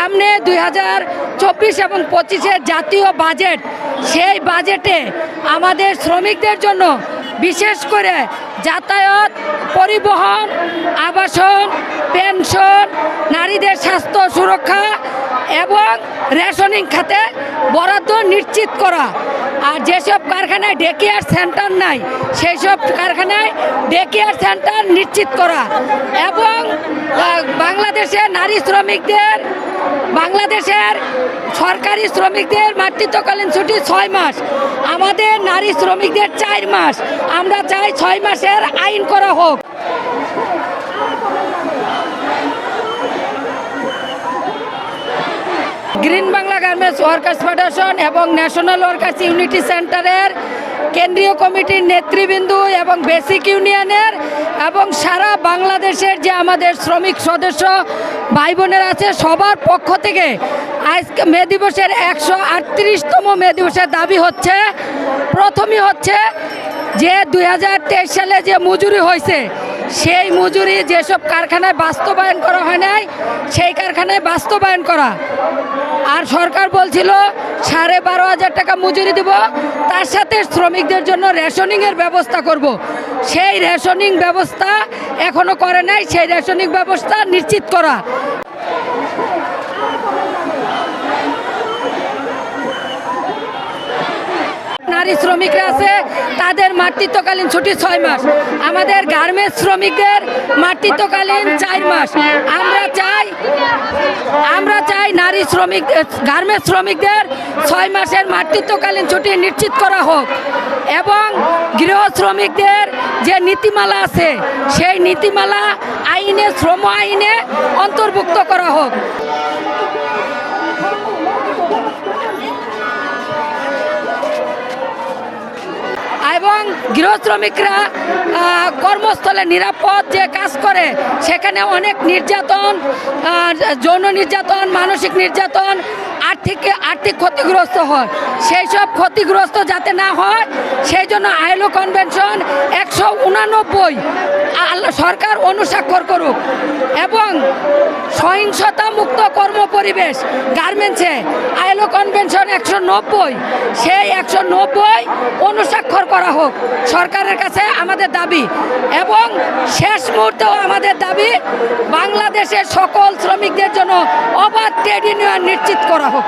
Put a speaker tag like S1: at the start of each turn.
S1: সামনে 2024 এবং 25-এর জাতীয় বাজেট, সেই বাজেটে আমাদের শ্রমিকদের জন্য বিশেষ করে যাতায়াত, পরিবহন, আবাসন, পেনশন, নারীদের স্বাস্থ্য সুরক্ষা এবং রেশনিং খাতে বরাদ্দ নিশ্চিত করা। আর যেসব কারখানায় ডে কেয়ার সেন্টার নাই সেই সব কারখানায় ডে কেয়ার সেন্টার নিশ্চিত করা এবং বাংলাদেশের নারী শ্রমিকদের, বাংলাদেশের সরকারি শ্রমিকদের মাতৃত্বকালীন ছুটি 6 মাস, আমাদের নারী শ্রমিকদের 4 মাস। আমরা চাই 6 মাসের আইন করা হোক। Green Bangla garments workers federation এবং ন্যাশনাল ওয়ার্কার্স ইউনিটি সেন্টারের কেন্দ্রীয় কমিটির নেতৃবৃন্দ এবং বেসিক ইউনিয়নের এবং সারা বাংলাদেশের যে আমাদের শ্রমিক সদস্য ভাই বোনের আছে সবার পক্ষ থেকে আজকে মে দিবসের 138তম মে দিবসের দাবি হচ্ছে, প্রথমই হচ্ছে যে 2023 সালে যে মজুরি হয়েছে সেই মজুরি যেসব কারখানায় বাস্তবায়ন করা হয় নাই সেই কারখানায় বাস্তবায়ন করা। আর সরকার বলছিল 12,500 টাকা মজুরি দেব, তার সাথে শ্রমিকদের জন্য রেশনিংয়ের ব্যবস্থা করব। সেই রেশনিং ব্যবস্থা এখনো করে নাই, সেই রেশনিং ব্যবস্থা নিশ্চিত করা। নারী শ্রমিকরা আছে তাদের মাতৃত্বকালীন ছুটি 6 মাস, আমাদের গার্মেন্টস শ্রমিকদের মাতৃত্বকালীন 4 মাস। আমরা চাই নারী শ্রমিক গার্মেন্টস শ্রমিকদের 6 মাসের মাতৃত্বকালীন ছুটি নিশ্চিত করা হোক এবং গৃহ শ্রমিকদের যে নীতিমালা আছে সেই নীতিমালা আইনে, শ্রম আইনে অন্তর্ভুক্ত করা হোক। এবং গৃহ শ্রমিকরা কর্মস্থলে নিরাপদ যে কাজ করে সেখানে অনেক নির্যাতন, যৌন নির্যাতন, মানসিক নির্যাতন, আর্থিক ক্ষতিগ্রস্ত হয়। সেই সব ক্ষতিগ্রস্ত যাতে না হয় সেই জন্য আইএলও কনভেনশন 189 সরকার অনুস্বাক্ষর করুক এবং সহিংসতা মুক্ত কর্ম পরিবেশ গার্মেন্টসে আইএলও কনভেনশন 190 সেই 190 অনুস্বাক্ষর করা হোক সরকারের কাছে আমাদের দাবি। এবং শেষ মুহূর্তেও আমাদের দাবি বাংলাদেশের সকল শ্রমিকদের জন্য অবাধ ট্রেড ইউনিয়ন নিশ্চিত করা হোক।